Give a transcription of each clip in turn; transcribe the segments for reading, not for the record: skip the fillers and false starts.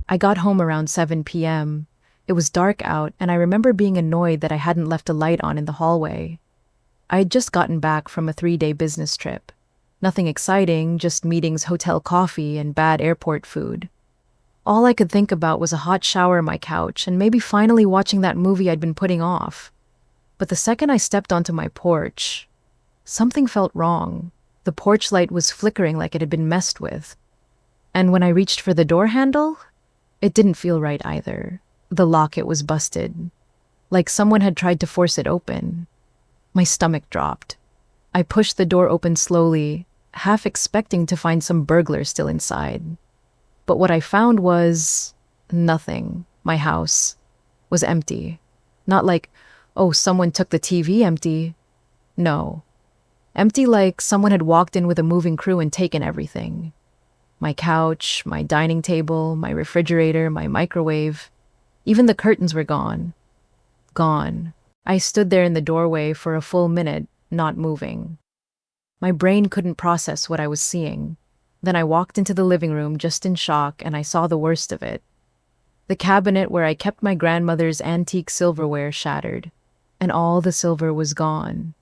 I got home around 7 p.m. It was dark out, and I remember being annoyed that I hadn't left a light on in the hallway. I had just gotten back from a 3-day business trip. Nothing exciting, just meetings, hotel coffee, and bad airport food. All I could think about was a hot shower on my couch and maybe finally watching that movie I'd been putting off. But the second I stepped onto my porch, something felt wrong. The porch light was flickering like it had been messed with. And when I reached for the door handle, it didn't feel right either. The locket was busted, like someone had tried to force it open. My stomach dropped. I pushed the door open slowly, half expecting to find some burglar still inside. But what I found was nothing. My house was empty. Not like, oh, someone took the TV empty. No. Empty like someone had walked in with a moving crew and taken everything. My couch, my dining table, my refrigerator, my microwave. Even the curtains were gone. Gone. I stood there in the doorway for a full minute, not moving. My brain couldn't process what I was seeing. Then I walked into the living room just in shock, and I saw the worst of it. The cabinet where I kept my grandmother's antique silverware shattered, and all the silver was gone.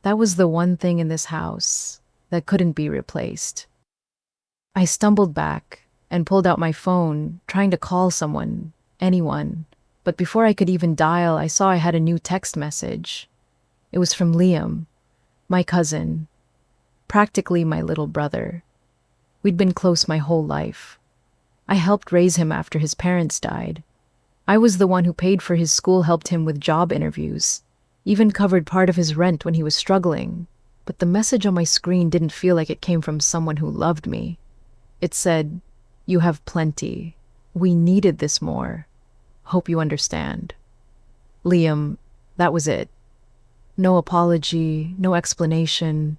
That was the one thing in this house that couldn't be replaced. I stumbled back and pulled out my phone, trying to call someone, anyone. But before I could even dial, I saw I had a new text message. It was from Liam, my cousin, practically my little brother. We'd been close my whole life. I helped raise him after his parents died. I was the one who paid for his school, helped him with job interviews, even covered part of his rent when he was struggling. But the message on my screen didn't feel like it came from someone who loved me. It said, "You have plenty. We needed this more. Hope you understand." Liam, that was it. No apology, no explanation.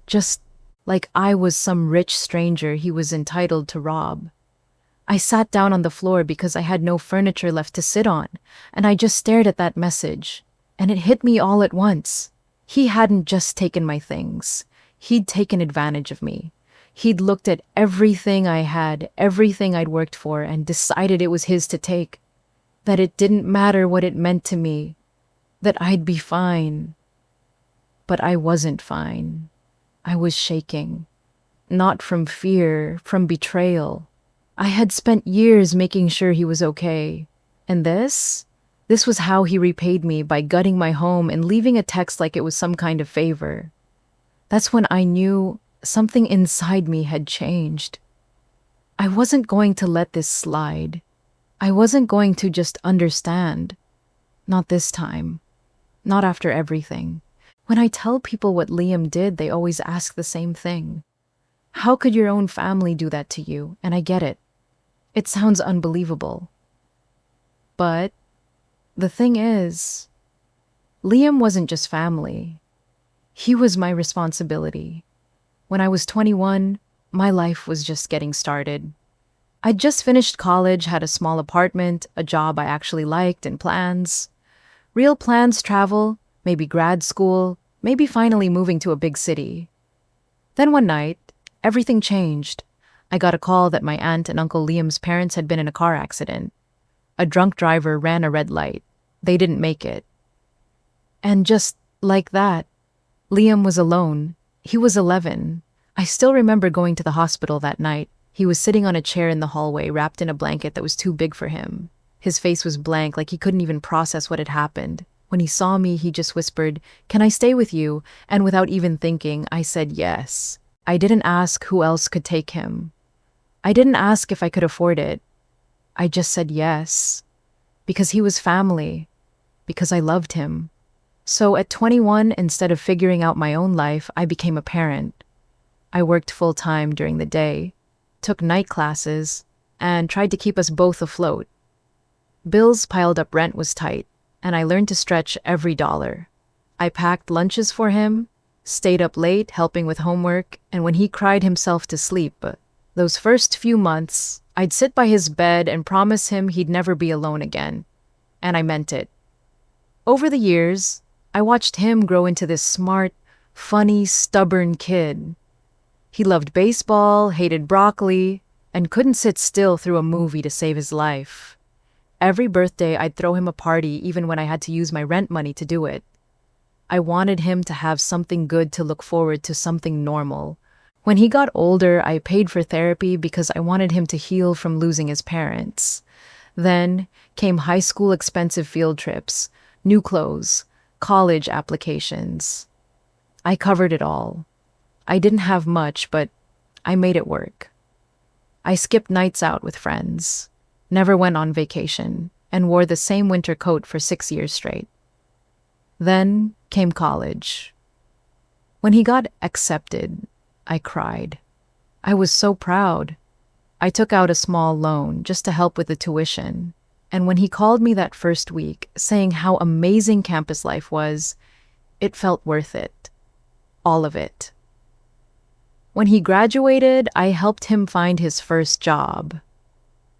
Just like I was some rich stranger he was entitled to rob. I sat down on the floor because I had no furniture left to sit on, and I just stared at that message, and it hit me all at once. He hadn't just taken my things. He'd taken advantage of me. He'd looked at everything I had, everything I'd worked for, and decided it was his to take. That it didn't matter what it meant to me. That I'd be fine. But I wasn't fine. I was shaking. Not from fear, from betrayal. I had spent years making sure he was okay. And this was how he repaid me, by gutting my home and leaving a text like it was some kind of favor. That's when I knew something inside me had changed. I wasn't going to let this slide. I wasn't going to just understand. Not this time. Not after everything. When I tell people what Liam did, they always ask the same thing. How could your own family do that to you? And I get it. It sounds unbelievable. But the thing is, Liam wasn't just family. He was my responsibility. When I was 21, my life was just getting started. I'd just finished college, had a small apartment, a job I actually liked, and plans. Real plans: travel, maybe grad school, maybe finally moving to a big city. Then one night, everything changed. I got a call that my aunt and Uncle Liam's parents had been in a car accident. A drunk driver ran a red light. They didn't make it. And just like that, Liam was alone. He was 11. I still remember going to the hospital that night. He was sitting on a chair in the hallway, wrapped in a blanket that was too big for him. His face was blank, like he couldn't even process what had happened. When he saw me, he just whispered, "Can I stay with you?" And without even thinking, I said yes. I didn't ask who else could take him. I didn't ask if I could afford it. I just said yes. Because he was family. Because I loved him. So at 21, instead of figuring out my own life, I became a parent. I worked full-time during the day, took night classes, and tried to keep us both afloat. Bills piled up, rent was tight, and I learned to stretch every dollar. I packed lunches for him, stayed up late helping with homework, and when he cried himself to sleep, those first few months, I'd sit by his bed and promise him he'd never be alone again. And I meant it. Over the years, I watched him grow into this smart, funny, stubborn kid. He loved baseball, hated broccoli, and couldn't sit still through a movie to save his life. Every birthday, I'd throw him a party even when I had to use my rent money to do it. I wanted him to have something good to look forward to, something normal. When he got older, I paid for therapy because I wanted him to heal from losing his parents. Then came high school expensive field trips, new clothes, college applications. I covered it all. I didn't have much, but I made it work. I skipped nights out with friends, never went on vacation, and wore the same winter coat for 6 years straight. Then came college. When he got accepted, I cried. I was so proud. I took out a small loan just to help with the tuition. And when he called me that first week, saying how amazing campus life was, it felt worth it. All of it. When he graduated, I helped him find his first job.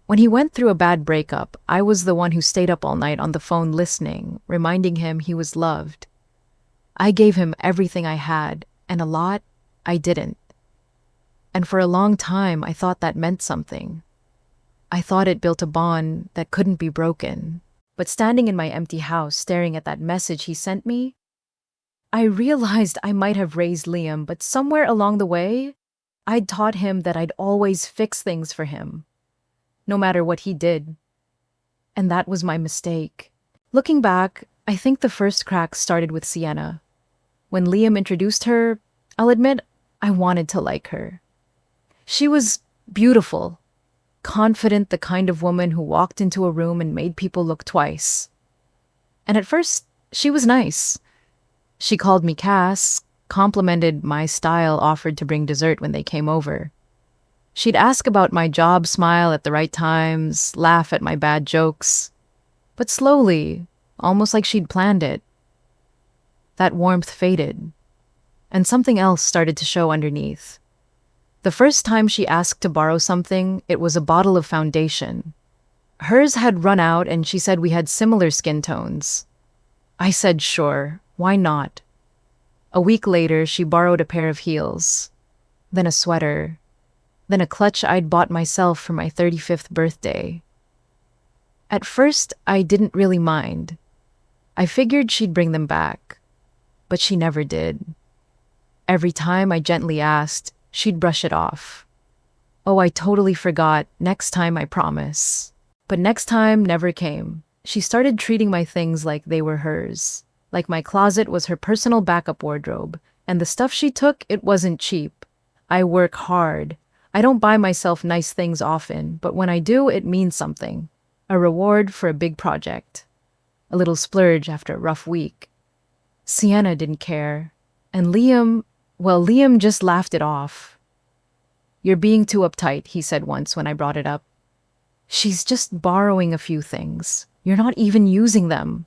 When he went through a bad breakup, I was the one who stayed up all night on the phone listening, reminding him he was loved. I gave him everything I had, and a lot I didn't. And for a long time, I thought that meant something. I thought it built a bond that couldn't be broken. But standing in my empty house, staring at that message he sent me, I realized I might have raised Liam, but somewhere along the way, I'd taught him that I'd always fix things for him, no matter what he did. And that was my mistake. Looking back, I think the first crack started with Sienna. When Liam introduced her, I'll admit I wanted to like her. She was beautiful, confident, the kind of woman who walked into a room and made people look twice. And at first, she was nice. She called me Cass, complimented my style, offered to bring dessert when they came over. She'd ask about my job, smile at the right times, laugh at my bad jokes. But slowly, almost like she'd planned it, that warmth faded, and something else started to show underneath. The first time she asked to borrow something, it was a bottle of foundation. Hers had run out and she said we had similar skin tones. I said sure, why not? A week later, she borrowed a pair of heels, then a sweater, then a clutch I'd bought myself for my 35th birthday. At first, I didn't really mind. I figured she'd bring them back, but she never did. Every time I gently asked, she'd brush it off. Oh, I totally forgot. Next time, I promise. But next time never came. She started treating my things like they were hers. Like my closet was her personal backup wardrobe. And the stuff she took, it wasn't cheap. I work hard. I don't buy myself nice things often, but when I do, it means something. A reward for a big project. A little splurge after a rough week. Sienna didn't care. And Liam just laughed it off. You're being too uptight, he said once when I brought it up. She's just borrowing a few things. You're not even using them.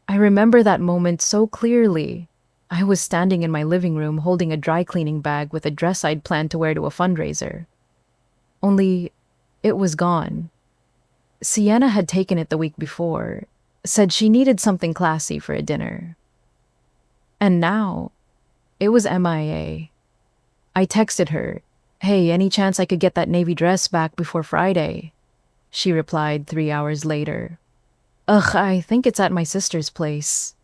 I remember that moment so clearly. I was standing in my living room holding a dry cleaning bag with a dress I'd planned to wear to a fundraiser. Only, it was gone. Sienna had taken it the week before, said she needed something classy for a dinner. And now, it was MIA. I texted her, "Hey, any chance I could get that navy dress back before Friday?" She replied 3 hours later, "Ugh, I think it's at my sister's place.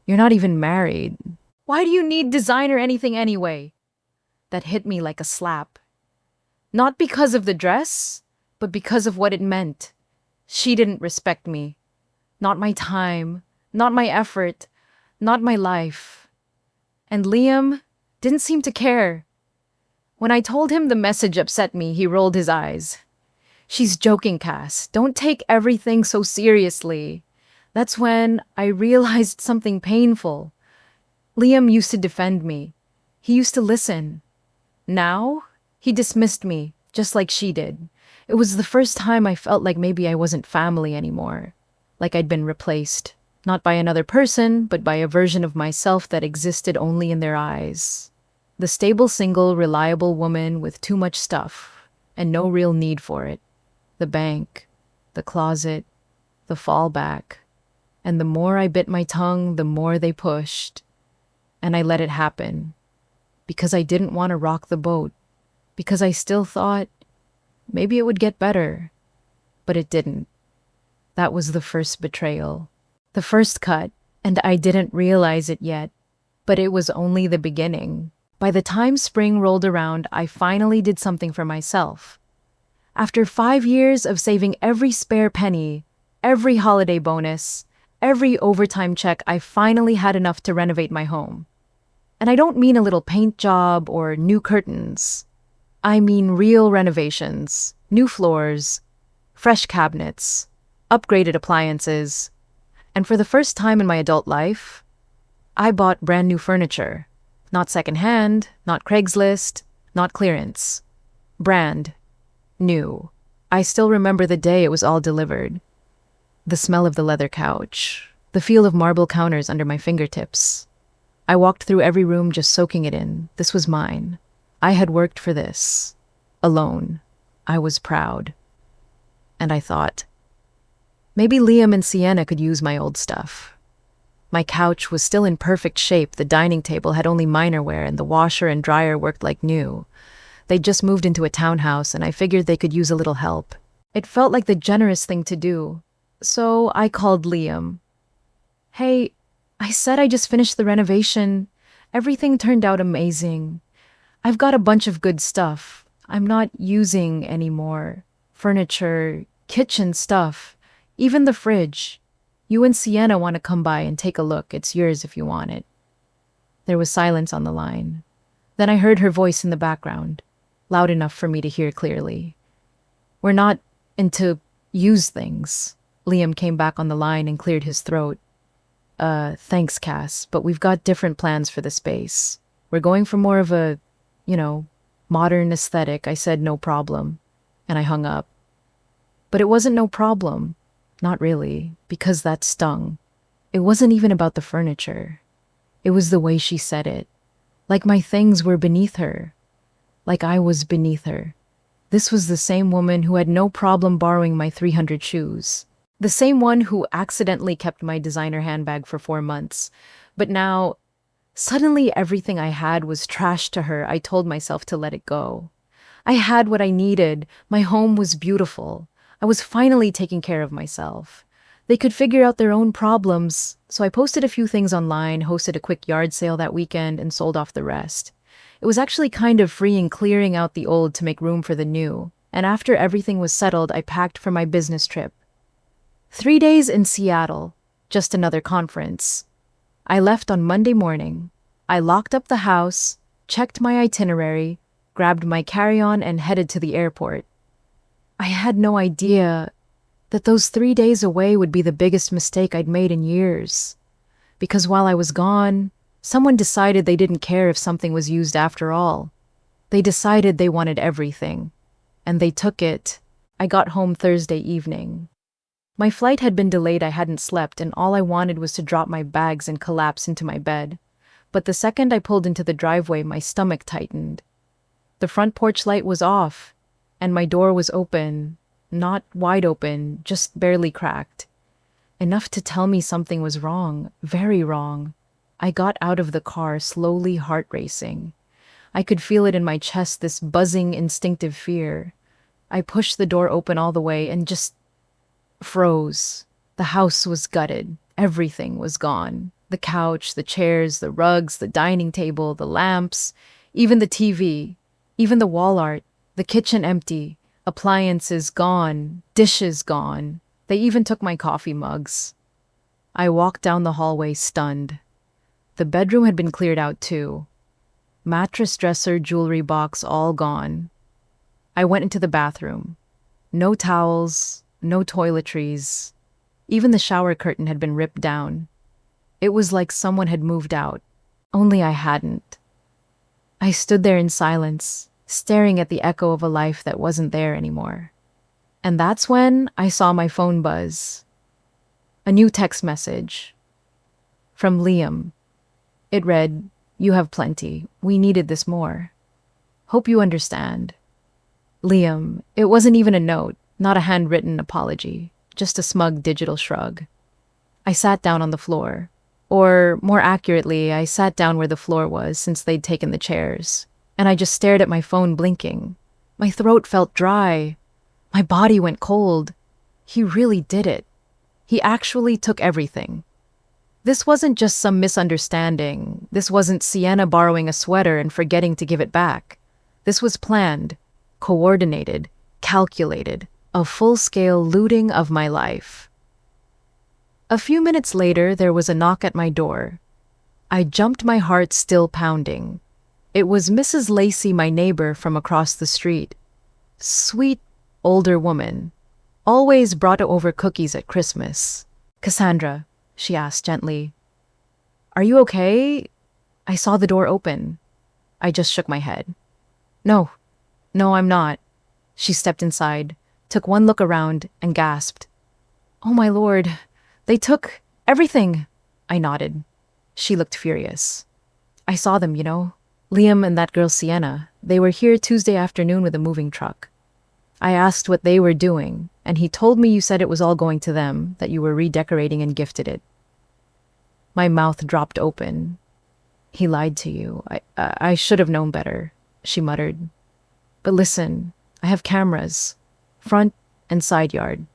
You're not even married. Why do you need designer anything anyway?" That hit me like a slap. Not because of the dress, but because of what it meant. She didn't respect me. Not my time, not my effort, not my life. And Liam didn't seem to care. When I told him the message upset me, he rolled his eyes. "She's joking, Cass. Don't take everything so seriously." That's when I realized something painful. Liam used to defend me. He used to listen. Now, he dismissed me, just like she did. It was the first time I felt like maybe I wasn't family anymore. Like I'd been replaced. Not by another person, but by a version of myself that existed only in their eyes. The stable, single, reliable woman with too much stuff, and no real need for it. The bank, the closet, the fallback. And the more I bit my tongue, the more they pushed. And I let it happen. Because I didn't want to rock the boat. Because I still thought, maybe it would get better. But it didn't. That was the first betrayal. The first cut, and I didn't realize it yet. But it was only the beginning. By the time spring rolled around, I finally did something for myself. After 5 years of saving every spare penny, every holiday bonus, every overtime check, I finally had enough to renovate my home. And I don't mean a little paint job or new curtains. I mean real renovations, new floors, fresh cabinets, upgraded appliances. And for the first time in my adult life, I bought brand new furniture. Not secondhand, not Craigslist, not clearance. Brand new. I still remember the day it was all delivered. The smell of the leather couch, the feel of marble counters under my fingertips. I walked through every room just soaking it in. This was mine. I had worked for this. Alone. I was proud. And I thought, maybe Liam and Sienna could use my old stuff. My couch was still in perfect shape, the dining table had only minor wear, and the washer and dryer worked like new. They'd just moved into a townhouse, and I figured they could use a little help. It felt like the generous thing to do. So I called Liam. Hey, I said I just finished the renovation. Everything turned out amazing. I've got a bunch of good stuff I'm not using anymore. Furniture, kitchen stuff, even the fridge. You and Sienna want to come by and take a look. It's yours if you want it. There was silence on the line. Then I heard her voice in the background, loud enough for me to hear clearly. We're not into used things. Liam came back on the line and cleared his throat. Thanks, Cass, but we've got different plans for the space. We're going for more of a, modern aesthetic. I said no problem, and I hung up. But it wasn't no problem. Not really, because that stung. It wasn't even about the furniture. It was the way she said it. Like my things were beneath her. Like I was beneath her. This was the same woman who had no problem borrowing my 300 shoes. The same one who accidentally kept my designer handbag for 4 months. But now, suddenly everything I had was trash to her. I told myself to let it go. I had what I needed. My home was beautiful. I was finally taking care of myself. They could figure out their own problems, so I posted a few things online, hosted a quick yard sale that weekend, and sold off the rest. It was actually kind of freeing clearing out the old to make room for the new, and after everything was settled, I packed for my business trip. 3 days in Seattle, just another conference. I left on Monday morning. I locked up the house, checked my itinerary, grabbed my carry-on, and headed to the airport. I had no idea that those 3 days away would be the biggest mistake I'd made in years. Because while I was gone, someone decided they didn't care if something was used after all. They decided they wanted everything. And they took it. I got home Thursday evening. My flight had been delayed. I hadn't slept, and all I wanted was to drop my bags and collapse into my bed. But the second I pulled into the driveway, my stomach tightened. The front porch light was off, and my door was open. Not wide open, just barely cracked. Enough to tell me something was wrong, very wrong. I got out of the car, slowly, heart racing. I could feel it in my chest, this buzzing, instinctive fear. I pushed the door open all the way and just froze. The house was gutted. Everything was gone. The couch, the chairs, the rugs, the dining table, the lamps, even the TV, even the wall art, the kitchen empty. Appliances gone, dishes gone. They even took my coffee mugs. I walked down the hallway stunned. The bedroom had been cleared out too. Mattress, dresser, jewelry box, all gone. I went into the bathroom. No towels, no toiletries. Even the shower curtain had been ripped down. It was like someone had moved out, only I hadn't. I stood there in silence, staring at the echo of a life that wasn't there anymore. And that's when I saw my phone buzz. A new text message. From Liam. It read, "You have plenty. We needed this more. Hope you understand." Liam. It wasn't even a note, not a handwritten apology, just a smug digital shrug. I sat down on the floor. Or, more accurately, I sat down where the floor was since they'd taken the chairs. And I just stared at my phone, blinking. My throat felt dry. My body went cold. He really did it. He actually took everything. This wasn't just some misunderstanding. This wasn't Sienna borrowing a sweater and forgetting to give it back. This was planned, coordinated, calculated, a full-scale looting of my life. A few minutes later, there was a knock at my door. I jumped, my heart still pounding. It was Mrs. Lacey, my neighbor from across the street. Sweet, older woman. Always brought over cookies at Christmas. "Cassandra," she asked gently, "are you okay?" I saw the door open. I just shook my head. No, I'm not." She stepped inside, took one look around, and gasped. "Oh my lord, they took everything." I nodded. She looked furious. "I saw them, you know. Liam and that girl Sienna. They were here Tuesday afternoon with a moving truck. I asked what they were doing, and he told me you said it was all going to them, that you were redecorating and gifted it." My mouth dropped open. "He lied to you. I should have known better," she muttered. "But listen, I have cameras, front and side yard.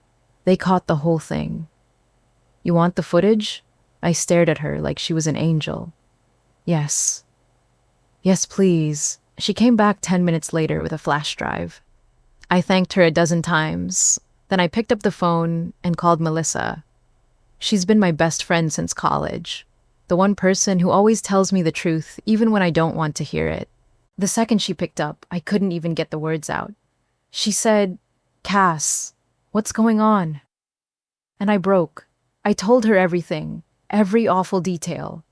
They caught the whole thing." "You want the footage?" I stared at her like she was an angel. "Yes. Yes, please." She came back 10 minutes later with a flash drive. I thanked her a dozen times. Then I picked up the phone and called Melissa. She's been my best friend since college. The one person who always tells me the truth, even when I don't want to hear it. The second she picked up, I couldn't even get the words out. She said, "Cass, what's going on?" And I broke. I told her everything, every awful detail.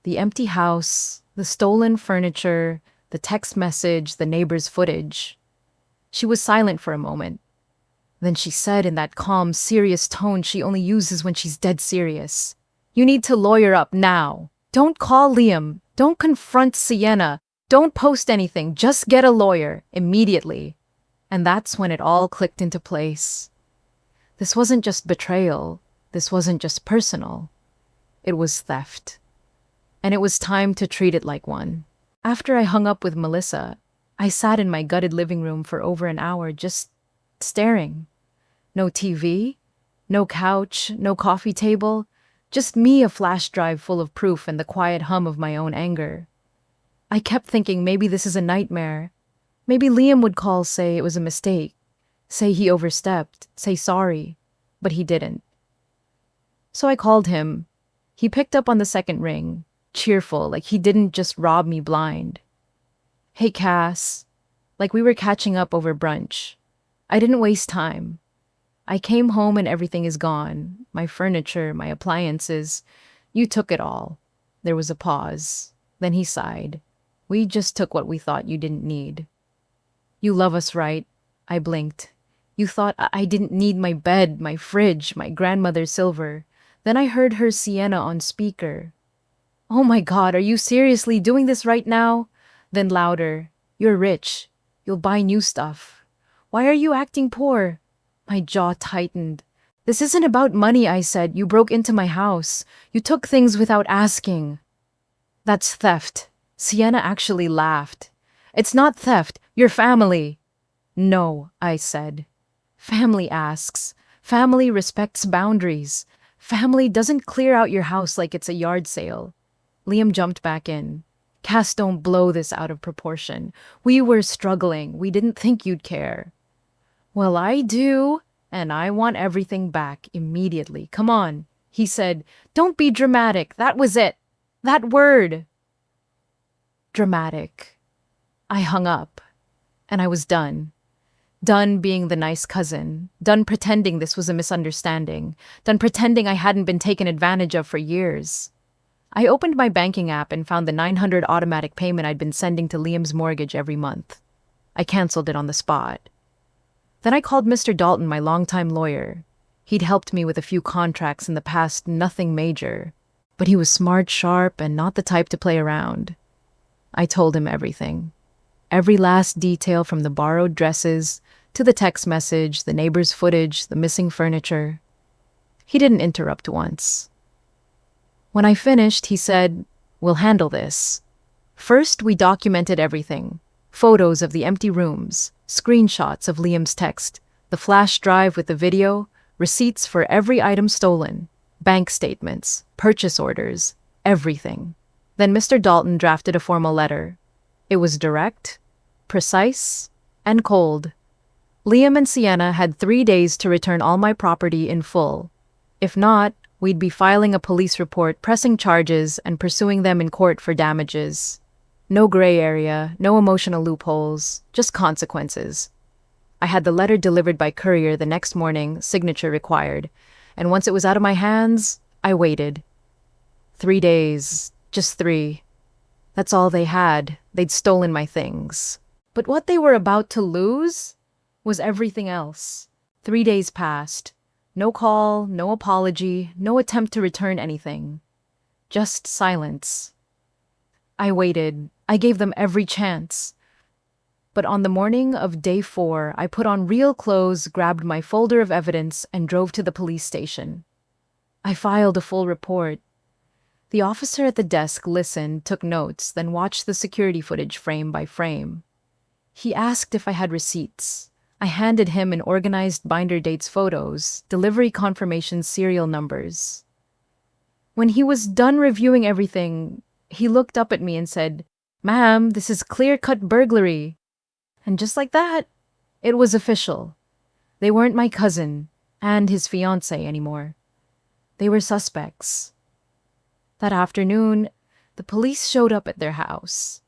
The empty house, the stolen furniture, the text message, the neighbor's footage. She was silent for a moment. Then she said in that calm, serious tone she only uses when she's dead serious, "You need to lawyer up now. Don't call Liam. Don't confront Sienna. Don't post anything. Just get a lawyer immediately." And that's when it all clicked into place. This wasn't just betrayal. This wasn't just personal. It was theft. And it was time to treat it like one. After I hung up with Melissa, I sat in my gutted living room for over an hour just staring. No TV, no couch, no coffee table, just me, a flash drive full of proof, and the quiet hum of my own anger. I kept thinking maybe this is a nightmare. Maybe Liam would call, say it was a mistake, say he overstepped, say sorry, but he didn't. So I called him. He picked up on the second ring, cheerful, like he didn't just rob me blind. "Hey, Cass," like we were catching up over brunch. I didn't waste time. I came home and everything is gone. My furniture, my appliances. You took it all. There was a pause. Then he sighed. "We just took what we thought you didn't need." "You love us, right?" I blinked. "You thought I didn't need my bed, my fridge, my grandmother's silver." Then I heard her Sienna on speaker. "Oh my God, are you seriously doing this right now?" Then louder, "You're rich. You'll buy new stuff. Why are you acting poor?" My jaw tightened. "This isn't about money," I said. "You broke into my house. You took things without asking." "That's theft." Sienna actually laughed. "It's not theft. You're family." "No," I said. Family asks. Family respects boundaries. Family doesn't clear out your house like it's a yard sale. Liam jumped back in. "Cass, don't blow this out of proportion. We were struggling. We didn't think you'd care." "Well, I do, and I want everything back immediately. Come on," he said. "Don't be dramatic. That was it. That word." Dramatic. I hung up, and I was done. Done being the nice cousin. Done pretending this was a misunderstanding. Done pretending I hadn't been taken advantage of for years. I opened my banking app and found the $900 automatic payment I'd been sending to Liam's mortgage every month. I canceled it on the spot. Then I called Mr. Dalton, my longtime lawyer. He'd helped me with a few contracts in the past, nothing major. But he was smart, sharp, and not the type to play around. I told him everything. Every last detail, from the borrowed dresses to the text message, the neighbor's footage, the missing furniture. He didn't interrupt once. When I finished, he said, "We'll handle this. First, we documented everything. Photos of the empty rooms, screenshots of Liam's text, the flash drive with the video, receipts for every item stolen, bank statements, purchase orders, everything. Then Mr. Dalton drafted a formal letter. It was direct, precise, and cold. Liam and Sienna had 3 days to return all my property in full. If not, we'd be filing a police report, pressing charges, and pursuing them in court for damages. No gray area, no emotional loopholes, just consequences. I had the letter delivered by courier the next morning, signature required, and once it was out of my hands, I waited. 3 days, just 3. That's all they had. They'd stolen my things. But what they were about to lose was everything else. 3 days passed. No call, no apology, no attempt to return anything. Just silence. I waited. I gave them every chance. But on the morning of day 4, I put on real clothes, grabbed my folder of evidence, and drove to the police station. I filed a full report. The officer at the desk listened, took notes, then watched the security footage frame by frame. He asked if I had receipts. I handed him an organized binder dates photos, delivery confirmations, serial numbers. When he was done reviewing everything, he looked up at me and said, "Ma'am, this is clear-cut burglary." And just like that, it was official. They weren't my cousin and his fiancé anymore. They were suspects. That afternoon, the police showed up at their house.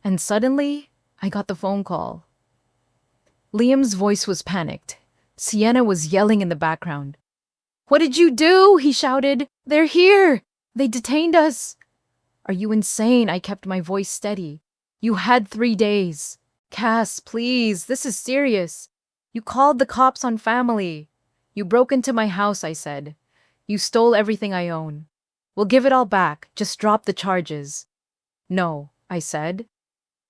And suddenly, I got the phone call. Liam's voice was panicked. Sienna was yelling in the background. "What did you do?" he shouted. "They're here! They detained us!" "Are you insane?" I kept my voice steady. "You had 3 days. Cass, please, this is serious. You called the cops on family. You broke into my house," I said. "You stole everything I own. We'll give it all back. Just drop the charges." "No," I said.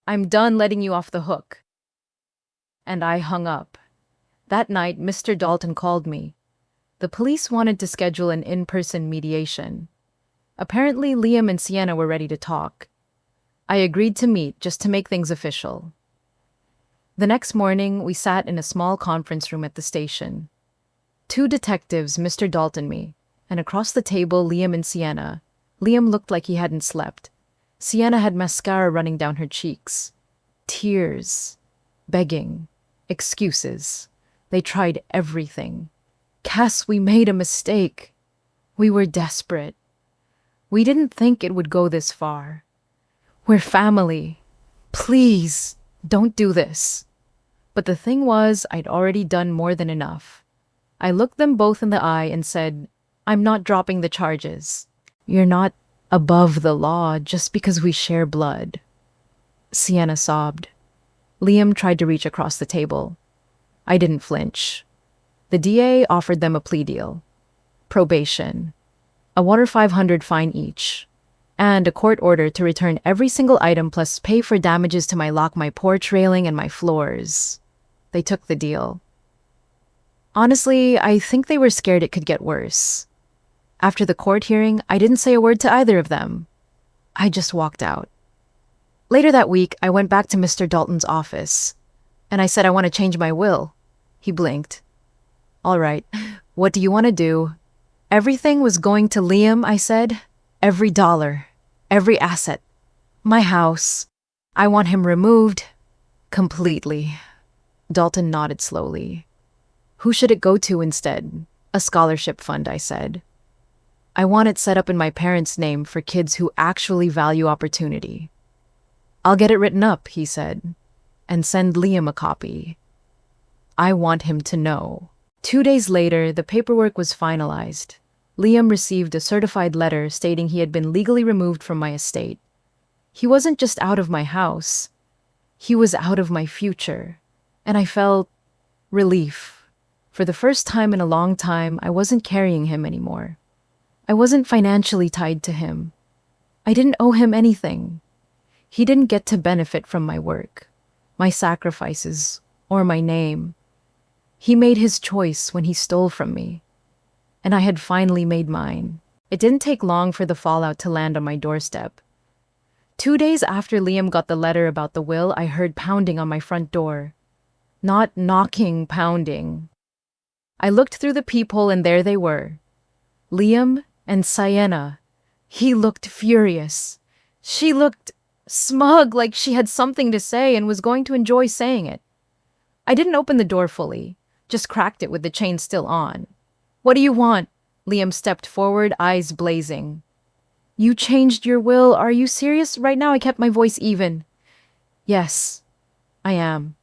"I'm done letting you off the hook." And I hung up. That night, Mr. Dalton called me. The police wanted to schedule an in-person mediation. Apparently, Liam and Sienna were ready to talk. I agreed to meet just to make things official. The next morning, we sat in a small conference room at the station. 2 detectives, Mr. Dalton and me, and across the table, Liam and Sienna. Liam looked like he hadn't slept. Sienna had mascara running down her cheeks. Tears. Begging. Excuses. They tried everything. "Cass, we made a mistake. We were desperate. We didn't think it would go this far. We're family. Please, don't do this." But the thing was, I'd already done more than enough. I looked them both in the eye and said, "I'm not dropping the charges. You're not above the law just because we share blood." Sienna sobbed. Liam tried to reach across the table. I didn't flinch. The DA offered them a plea deal. Probation. A $500 fine each. And a court order to return every single item plus pay for damages to my lock, my porch railing, and my floors. They took the deal. Honestly, I think they were scared it could get worse. After the court hearing, I didn't say a word to either of them. I just walked out. Later that week, I went back to Mr. Dalton's office, and I said I want to change my will. He blinked. "All right, what do you want to do?" "Everything was going to Liam," I said. "Every dollar, every asset, my house. I want him removed completely." Dalton nodded slowly. "Who should it go to instead?" "A scholarship fund," I said. "I want it set up in my parents' name for kids who actually value opportunity." "I'll get it written up," he said, "and send Liam a copy. I want him to know." 2 days later, the paperwork was finalized. Liam received a certified letter stating he had been legally removed from my estate. He wasn't just out of my house. He was out of my future. And I felt relief. For the first time in a long time, I wasn't carrying him anymore. I wasn't financially tied to him. I didn't owe him anything. He didn't get to benefit from my work, my sacrifices, or my name. He made his choice when he stole from me. And I had finally made mine. It didn't take long for the fallout to land on my doorstep. 2 days after Liam got the letter about the will, I heard pounding on my front door. Not knocking, pounding. I looked through the peephole and there they were. Liam and Sienna. He looked furious. She looked smug, like she had something to say and was going to enjoy saying it. I didn't open the door fully, just cracked it with the chain still on. "What do you want?" Liam stepped forward, eyes blazing. "You changed your will. Are you serious? Right now I kept my voice even." "Yes, I am."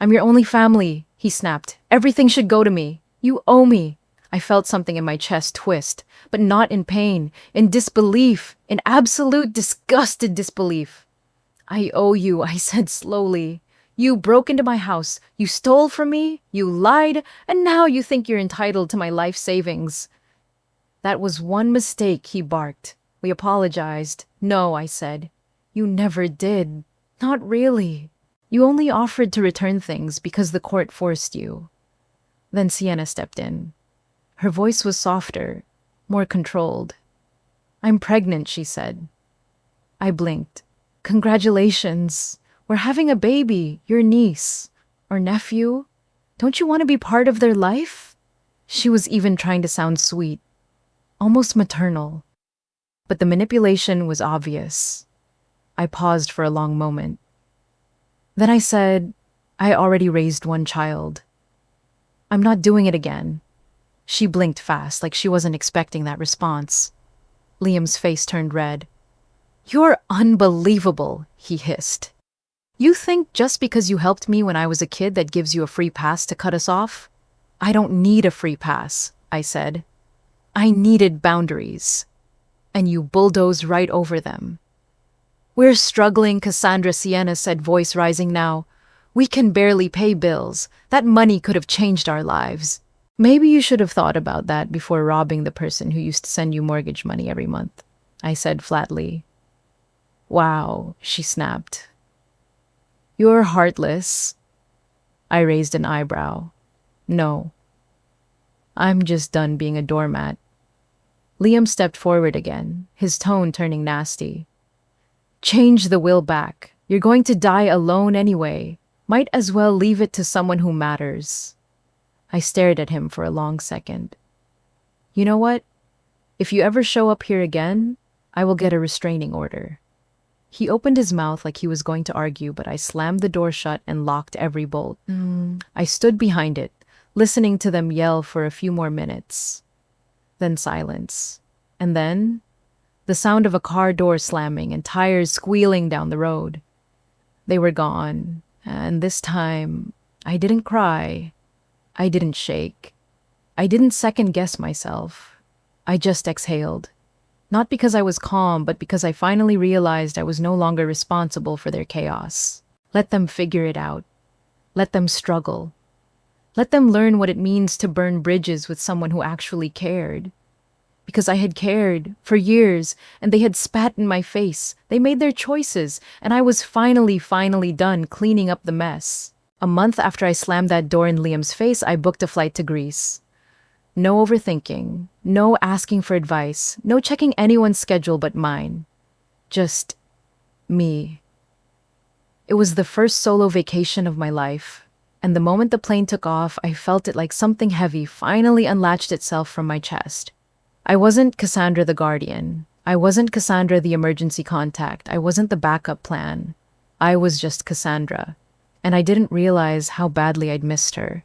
"I'm your only family," he snapped. "Everything should go to me. You owe me." I felt something in my chest twist, but not in pain, in disbelief, in absolute disgusted disbelief. "I owe you," I said slowly. "You broke into my house, you stole from me, you lied, and now you think you're entitled to my life savings." "That was one mistake," he barked. "We apologized." "No," I said. "You never did. Not really. You only offered to return things because the court forced you." Then Sienna stepped in. Her voice was softer, more controlled. "I'm pregnant," she said. I blinked. "Congratulations. We're having a baby, your niece. Or nephew. Don't you want to be part of their life?" She was even trying to sound sweet, almost maternal. But the manipulation was obvious. I paused for a long moment. Then I said, "I already raised one child. I'm not doing it again." She blinked fast, like she wasn't expecting that response. Liam's face turned red. "You're unbelievable," he hissed. "You think just because you helped me when I was a kid that gives you a free pass to cut us off?" "I don't need a free pass," I said. "I needed boundaries." And you bulldozed right over them. "We're struggling," Cassandra, Sienna said, voice rising now. "We can barely pay bills. That money could have changed our lives." "Maybe you should have thought about that before robbing the person who used to send you mortgage money every month," I said flatly. "Wow," she snapped. "You're heartless." I raised an eyebrow. "No. I'm just done being a doormat." Liam stepped forward again, his tone turning nasty. "Change the will back. You're going to die alone anyway. Might as well leave it to someone who matters." I stared at him for a long second. "You know what? If you ever show up here again, I will get a restraining order." He opened his mouth like he was going to argue, but I slammed the door shut and locked every bolt. I stood behind it, listening to them yell for a few more minutes. Then silence. And then the sound of a car door slamming and tires squealing down the road. They were gone, and this time I didn't cry. I didn't shake. I didn't second-guess myself. I just exhaled. Not because I was calm, but because I finally realized I was no longer responsible for their chaos. Let them figure it out. Let them struggle. Let them learn what it means to burn bridges with someone who actually cared. Because I had cared for years, and they had spat in my face. They made their choices, and I was finally done cleaning up the mess. A month after I slammed that door in Liam's face, I booked a flight to Greece. No overthinking, no asking for advice, no checking anyone's schedule but mine. Just me. It was the first solo vacation of my life, and the moment the plane took off, I felt it like something heavy finally unlatched itself from my chest. I wasn't Cassandra the guardian. I wasn't Cassandra the emergency contact. I wasn't the backup plan. I was just Cassandra. And I didn't realize how badly I'd missed her.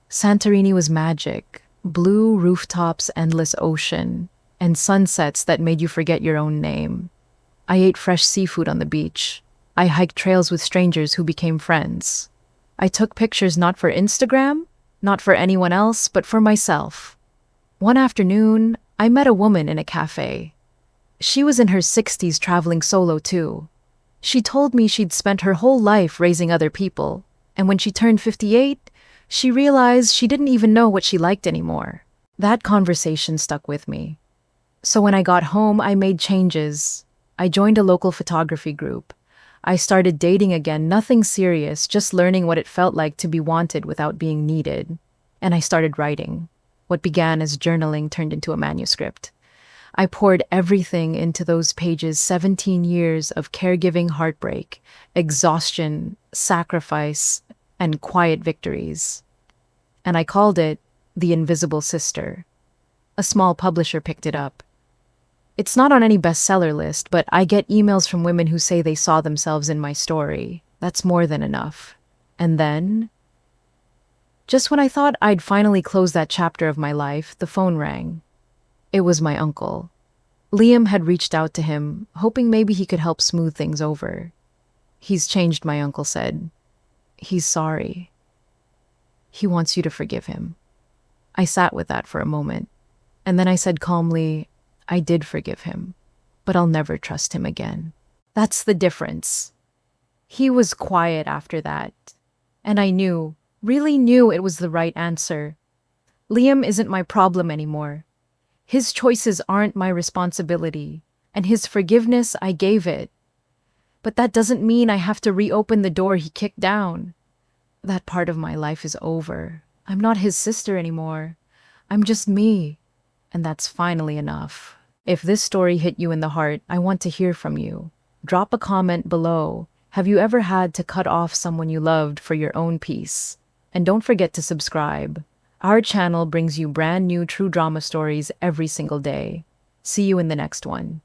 Santorini was magic. Blue rooftops, endless ocean, and sunsets that made you forget your own name. I ate fresh seafood on the beach. I hiked trails with strangers who became friends. I took pictures not for Instagram, not for anyone else, but for myself. One afternoon, I met a woman in a cafe. She was in her 60s traveling solo too. She told me she'd spent her whole life raising other people, and when she turned 58, she realized she didn't even know what she liked anymore. That conversation stuck with me. So when I got home, I made changes. I joined a local photography group. I started dating again, nothing serious, just learning what it felt like to be wanted without being needed. And I started writing. What began as journaling turned into a manuscript. I poured everything into those pages, 17 years of caregiving heartbreak, exhaustion, sacrifice, and quiet victories. And I called it The Invisible Sister. A small publisher picked it up. It's not on any bestseller list, but I get emails from women who say they saw themselves in my story. That's more than enough. And then, just when I thought I'd finally close that chapter of my life, the phone rang. It was my uncle. Liam had reached out to him, hoping maybe he could help smooth things over. "He's changed," my uncle said. "He's sorry. He wants you to forgive him." I sat with that for a moment, and then I said calmly, "I did forgive him, but I'll never trust him again." That's the difference. He was quiet after that, and I knew, really knew it was the right answer. Liam isn't my problem anymore. His choices aren't my responsibility, and his forgiveness, I gave it. But that doesn't mean I have to reopen the door he kicked down. That part of my life is over. I'm not his sister anymore. I'm just me. And that's finally enough. If this story hit you in the heart, I want to hear from you. Drop a comment below. Have you ever had to cut off someone you loved for your own peace? And don't forget to subscribe. Our channel brings you brand new true drama stories every single day. See you in the next one.